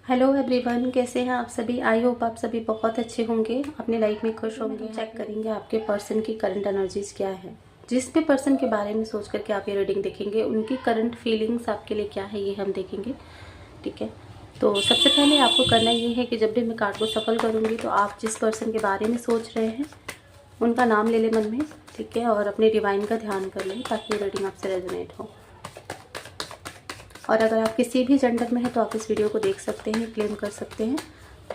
Hello everyone, कैसे हैं आप सभी। आई होप आप सभी बहुत अच्छे होंगे, अपनी लाइफ में खुश होंगे। चेक करेंगे आपके पर्सन की करंट एनर्जीज क्या है। जिस भी पर्सन के बारे में सोच करके आप ये रीडिंग देखेंगे, उनकी करंट फीलिंग्स आपके लिए क्या है ये हम देखेंगे। ठीक है, तो सबसे पहले आपको करना ये है कि जब भी मैं कार्ड को सफल करूँगी तो आप जिस पर्सन के बारे में सोच रहे हैं उनका नाम ले लें मन में। ठीक है, और अपने डिवाइन का ध्यान कर लें ताकि ये रीडिंग आपसे रेजोनेट हो। और अगर आप किसी भी जेंडर में हैं तो आप इस वीडियो को देख सकते हैं, क्लेम कर सकते हैं।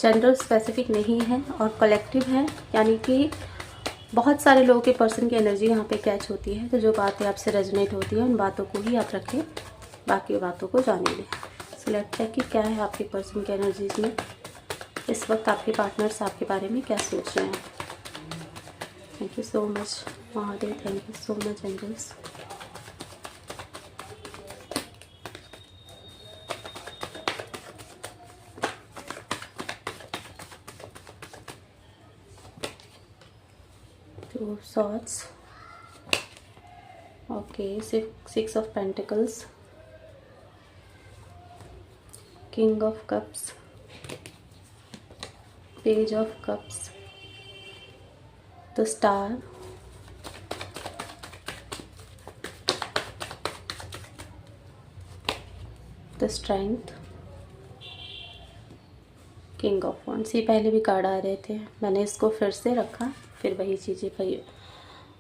जेंडर स्पेसिफिक नहीं है और कलेक्टिव है, यानी कि बहुत सारे लोगों के पर्सन की एनर्जी यहाँ पे कैच होती है। तो जो बातें आपसे रेजोनेट होती है उन बातों को ही आप रखें, बाकी बातों को जाने दें। सो लेट्स चेक कि क्या है आपके पर्सन की एनर्जीज में इस वक्त। आपके पार्टनर्स आपके बारे में क्या सोच रहे हैं। Thank you so much Mahadev, thank you so much angels. Two of Swords, okay, six of Pentacles, King of Cups, Page of Cups, the Star, the Strength, king of wands. ये पहले भी कार्ड आ रहे थे, मैंने इसको फिर से रखा, फिर वही चीज़ें भाई।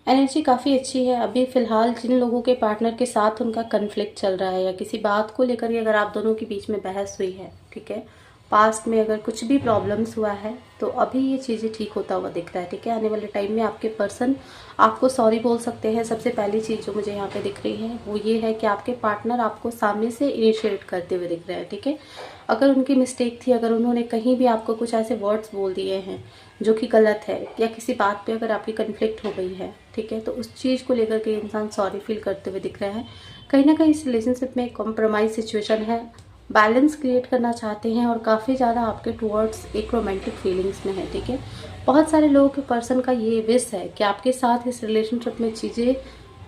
एनर्जी काफ़ी अच्छी है। अभी फ़िलहाल जिन लोगों के पार्टनर के साथ उनका कन्फ्लिक्ट चल रहा है या किसी बात को लेकर के अगर आप दोनों के बीच में बहस हुई है, ठीक है, पास्ट में अगर कुछ भी प्रॉब्लम्स हुआ है तो अभी ये चीज़ें ठीक होता हुआ दिख रहा है। ठीक है, आने वाले टाइम में आपके पर्सन आपको सॉरी बोल सकते हैं। सबसे पहली चीज़ जो मुझे यहाँ पे दिख रही है वो ये है कि आपके पार्टनर आपको सामने से इनिशिएट करते हुए दिख रहे हैं। ठीक है, अगर उनकी मिस्टेक थी, अगर उन्होंने कहीं भी आपको कुछ ऐसे वर्ड्स बोल दिए हैं जो कि गलत है, या किसी बात पे अगर आपकी कन्फ्लिक्ट हो गई है, ठीक है, तो उस चीज़ को लेकर के इंसान सॉरी फील करते हुए दिख रहा है। कहीं ना कहीं इस रिलेशनशिप में एक कॉम्प्रोमाइज़ सिचुएशन है, बैलेंस क्रिएट करना चाहते हैं और काफ़ी ज़्यादा आपके टुवर्ड्स एक रोमांटिक फीलिंग्स में है। ठीक है, बहुत सारे लोगों के पर्सन का ये विश है कि आपके साथ इस रिलेशनशिप में चीज़ें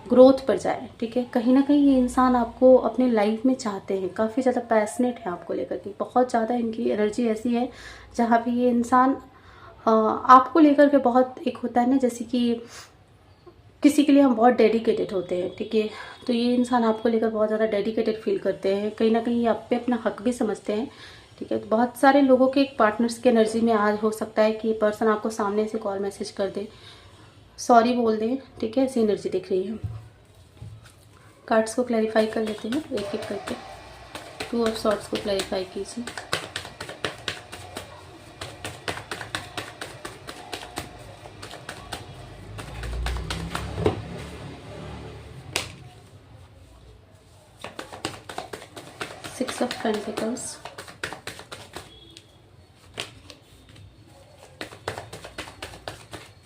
ग्रोथ पर जाए। ठीक है, कहीं ना कहीं ये इंसान आपको अपने लाइफ में चाहते हैं, काफ़ी ज़्यादा पैशनेट है आपको लेकर के। बहुत ज़्यादा इनकी एनर्जी ऐसी है जहाँ पे ये इंसान आपको लेकर के बहुत, एक होता है ना जैसे कि किसी के लिए हम बहुत डेडिकेटेड होते हैं। ठीक है, तो ये इंसान आपको लेकर बहुत ज़्यादा डेडिकेटेड फील करते हैं, कहीं ना कहीं ये आप पे अपना हक भी समझते हैं। ठीक है, तो बहुत सारे लोगों के पार्टनर्स की एनर्जी में आज हो सकता है कि ये पर्सन आपको सामने से कॉल मैसेज कर दे, सॉरी बोल दे। ठीक है, ऐसी एनर्जी दिख रही है। कार्ड्स को क्लैरिफाई कर लेते हैं एक एक करके। टू ऑफ सॉर्ड्स को क्लैरिफाई कीजिए। Six of pentacles,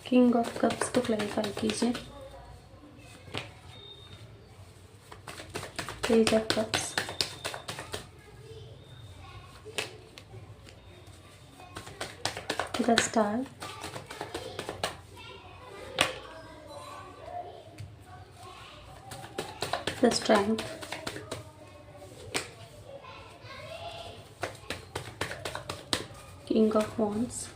king of cups को क्लैरिफाई कीजिए। Page of cups, the star, the strength, king of wands,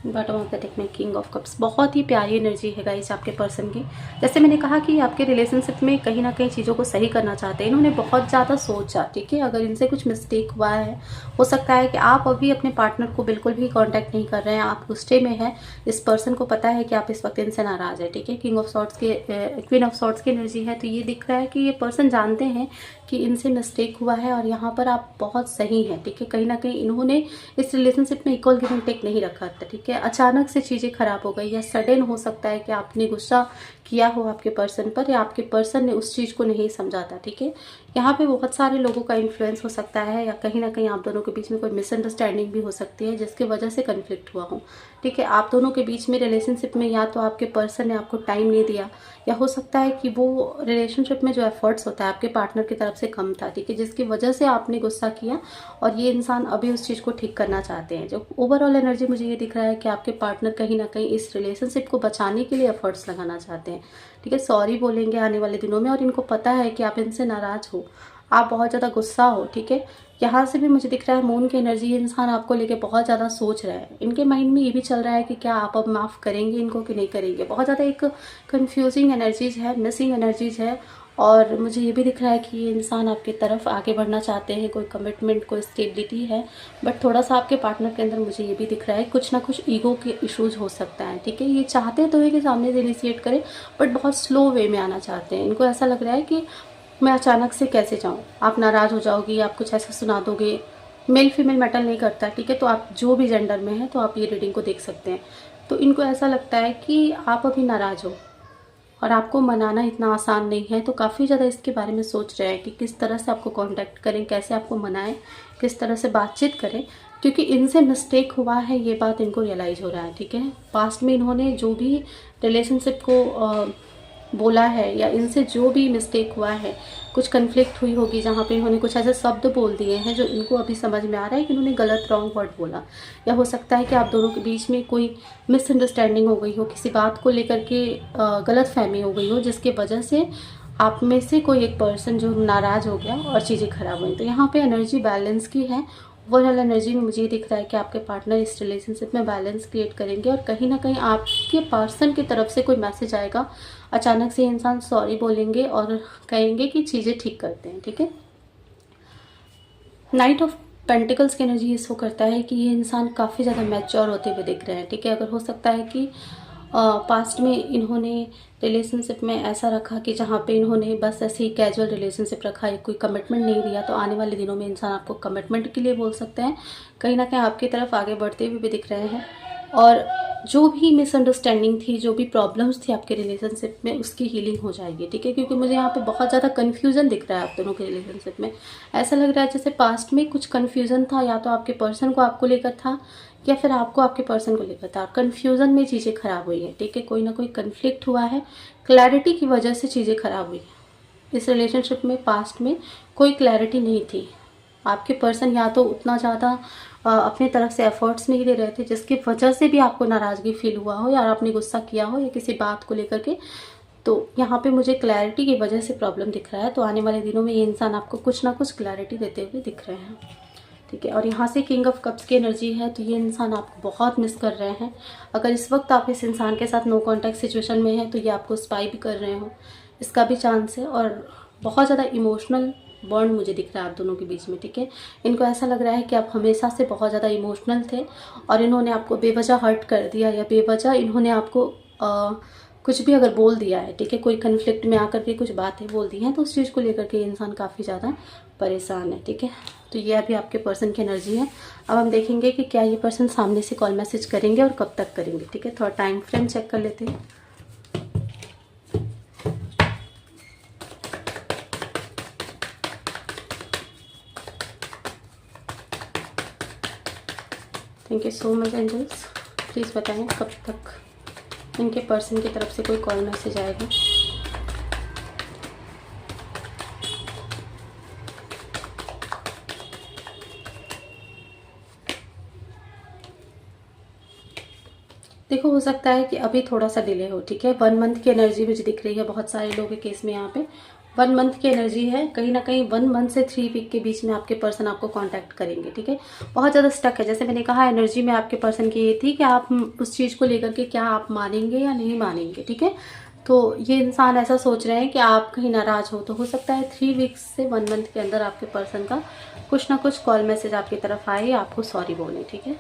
bottom of the deck में किंग ऑफ कप्स। बहुत ही प्यारी एनर्जी है गाइस आपके पर्सन की। जैसे मैंने कहा कि आपके रिलेशनशिप में कहीं ना कहीं चीज़ों को सही करना चाहते हैं। इन्होंने बहुत ज़्यादा सोचा। ठीक है, अगर इनसे कुछ मिस्टेक हुआ है, हो सकता है कि आप अभी अपने पार्टनर को बिल्कुल भी कांटेक्ट नहीं कर रहे हैं, आप गुस्से में हैं। इस पर्सन को पता है कि आप इस वक्त इनसे नाराज़ है। ठीक है, किंग ऑफ सॉर्ड्स के क्वीन ऑफ सॉर्ड्स की एनर्जी है, तो ये दिख रहा है कि ये पर्सन जानते हैं कि इनसे मिस्टेक हुआ है और यहाँ पर आप बहुत सही हैं। ठीक है, कहीं ना कहीं इन्होंने इस रिलेशनशिप में इक्वल गिव एंड टेक नहीं रखा था। ठीक है, अचानक से चीज़ें खराब हो गई या सडन हो सकता है कि आपने गुस्सा किया हो आपके पर्सन पर, या आपके पर्सन ने उस चीज़ को नहीं समझा था। ठीक है, यहाँ पे बहुत सारे लोगों का इन्फ्लुएंस हो सकता है, या कहीं ना कहीं आप दोनों के बीच में कोई मिसअंडरस्टैंडिंग भी हो सकती है जिसकी वजह से कन्फ्लिक्ट हुआ हो। ठीक है, आप दोनों के बीच में रिलेशनशिप में या तो आपके पर्सन ने आपको टाइम नहीं दिया, या हो सकता है कि वो रिलेशनशिप में जो एफर्ट्स होता है आपके पार्टनर की तरफ से कम था। ठीक है, जिसकी वजह से आपने गुस्सा किया और ये इंसान अभी उस चीज़ को ठीक करना चाहते हैं। जो ओवरऑल एनर्जी मुझे ये दिख रहा है कि आपके पार्टनर कहीं ना कहीं इस रिलेशनशिप को बचाने के लिए एफर्ट्स लगाना चाहते हैं। ठीक है, सॉरी बोलेंगे आने वाले दिनों में, और इनको पता है कि आप इनसे नाराज़ हो, आप बहुत ज़्यादा गुस्सा हो। ठीक है, यहाँ से भी मुझे दिख रहा है मून की एनर्जी, ये इंसान आपको लेके बहुत ज़्यादा सोच रहा है। इनके माइंड में ये भी चल रहा है कि क्या आप अब माफ़ करेंगे इनको कि नहीं करेंगे। बहुत ज़्यादा एक कंफ्यूजिंग एनर्जीज है, मिसिंग एनर्जीज है। और मुझे ये भी दिख रहा है कि ये इंसान आपकी तरफ आगे बढ़ना चाहते हैं, कोई कमिटमेंट, कोई स्टेबिलिटी है। बट थोड़ा सा आपके पार्टनर के अंदर मुझे ये भी दिख रहा है कुछ ना कुछ ईगो के इश्यूज हो सकता है। ठीक है, ये चाहते तो है कि सामने से इनिशिएट करें, बट बहुत स्लो वे में आना चाहते हैं। इनको ऐसा लग रहा है कि मैं अचानक से कैसे जाऊँ, आप नाराज़ हो जाओगी, आप कुछ ऐसा सुना दोगे। मेल फीमेल मैटर नहीं करता, ठीक है, तो आप जो भी जेंडर में हैं तो आप ये रीडिंग को देख सकते हैं। तो इनको ऐसा लगता है कि आप अभी नाराज़ हो और आपको मनाना इतना आसान नहीं है, तो काफ़ी ज़्यादा इसके बारे में सोच रहे हैं कि किस तरह से आपको कांटेक्ट करें, कैसे आपको मनाएं, किस तरह से बातचीत करें, क्योंकि इनसे मिस्टेक हुआ है ये बात इनको रियलाइज़ हो रहा है। ठीक है, पास्ट में इन्होंने जो भी रिलेशनशिप को बोला है या इनसे जो भी मिस्टेक हुआ है, कुछ कन्फ्लिक्ट हुई होगी जहाँ पे इन्होंने कुछ ऐसे शब्द बोल दिए हैं जो इनको अभी समझ में आ रहा है कि इन्होंने गलत रॉन्ग वर्ड बोला, या हो सकता है कि आप दोनों के बीच में कोई मिसअंडरस्टैंडिंग हो गई हो, किसी बात को लेकर के गलत फहमी हो गई हो, जिसके वजह से आप में से कोई एक पर्सन जो नाराज़ हो गया और चीज़ें खराब हुई। तो यहाँ पे एनर्जी बैलेंस की है। ओवरऑल एनर्जी में मुझे ये दिख रहा है कि आपके पार्टनर इस रिलेशनशिप में बैलेंस क्रिएट करेंगे, और कहीं ना कहीं आपके पर्सन की तरफ से कोई मैसेज आएगा। अचानक से इंसान सॉरी बोलेंगे और कहेंगे कि चीज़ें ठीक करते हैं। ठीक है, नाइट ऑफ पेंटिकल्स की एनर्जी ये शो करता है कि ये इंसान काफ़ी ज़्यादा मैच्योर होते हुए दिख रहे हैं। ठीक है, अगर हो सकता है कि पास्ट में इन्होंने रिलेशनशिप में ऐसा रखा कि जहाँ पे इन्होंने बस ऐसे ही कैजुअल रिलेशनशिप रखा है, कोई कमिटमेंट नहीं दिया, तो आने वाले दिनों में इंसान आपको कमिटमेंट के लिए बोल सकते हैं, कहीं ना कहीं आपकी तरफ आगे बढ़ते हुए भी दिख रहे हैं। और जो भी मिसअंडरस्टैंडिंग थी, जो भी प्रॉब्लम्स थी आपके रिलेशनशिप में, उसकी हीलिंग हो जाएगी। ठीक है, क्योंकि मुझे यहाँ पे बहुत ज़्यादा कन्फ्यूज़न दिख रहा है आप दोनों के रिलेशनशिप में। ऐसा लग रहा है जैसे पास्ट में कुछ कन्फ्यूज़न था, या तो आपके पर्सन को आपको लेकर था या फिर आपको आपके पर्सन को लेकर था। कन्फ्यूज़न में चीज़ें खराब हुई है। ठीक है, कोई ना कोई कन्फ्लिक्ट हुआ है, क्लैरिटी की वजह से चीज़ें खराब हुई है। इस रिलेशनशिप में पास्ट में कोई क्लैरिटी नहीं थी। आपके पर्सन या तो उतना ज़्यादा अपनी तरफ से एफर्ट्स नहीं दे रहे थे, जिसकी वजह से भी आपको नाराज़गी फील हुआ हो, या आपने गुस्सा किया हो या किसी बात को लेकर के। तो यहाँ पे मुझे क्लैरिटी की वजह से प्रॉब्लम दिख रहा है। तो आने वाले दिनों में ये इंसान आपको कुछ ना कुछ क्लैरिटी देते हुए दिख रहे हैं। ठीक है, और यहाँ से किंग ऑफ कप्स की एनर्जी है, तो ये इंसान आपको बहुत मिस कर रहे हैं। अगर इस वक्त आप इस इंसान के साथ नो कॉन्टैक्ट सिचुएशन में है, तो ये आपको स्पाई भी कर रहे हो, इसका भी चांस है। और बहुत ज़्यादा इमोशनल बॉन्ड मुझे दिख रहा है आप दोनों के बीच में। ठीक है, इनको ऐसा लग रहा है कि आप हमेशा से बहुत ज़्यादा इमोशनल थे, और इन्होंने आपको बेवजह हर्ट कर दिया, या बेवजह इन्होंने आपको कुछ भी अगर बोल दिया है। ठीक है, कोई कन्फ्लिक्ट में आकर के कुछ बातें बोल दी हैं, तो उस चीज़ को लेकर के इंसान काफ़ी ज़्यादा परेशान है। ठीक है, तो ये अभी आपके पर्सन की एनर्जी है। अब हम देखेंगे कि क्या ये पर्सन सामने से कॉल मैसेज करेंगे और कब तक करेंगे। ठीक है, थोड़ा टाइम फ्रेम चेक कर लेते हैं। Thank you so much angels. Please बताएं कब तक इनके पर्सन की तरफ से कोई कॉल मैसेज आएगा। देखो, हो सकता है कि अभी थोड़ा सा डिले हो। ठीक है, 1 मंथ की एनर्जी मुझे दिख रही है बहुत सारे लोगों के केस में। यहाँ पे 1 मंथ की एनर्जी है। कहीं ना कहीं 1 मंथ से 3 वीक के बीच में आपके पर्सन आपको कांटेक्ट करेंगे। ठीक है, बहुत ज़्यादा स्टक है। जैसे मैंने कहा, एनर्जी में आपके पर्सन की ये थी कि आप उस चीज़ को लेकर के क्या आप मानेंगे या नहीं मानेंगे। ठीक है, तो ये इंसान ऐसा सोच रहे हैं कि आप कहीं नाराज़ हो, तो हो सकता है 3 वीक्स से 1 मंथ के अंदर आपके पर्सन का कुछ ना कुछ कॉल मैसेज आपकी तरफ आए, आपको सॉरी बोले। ठीक है,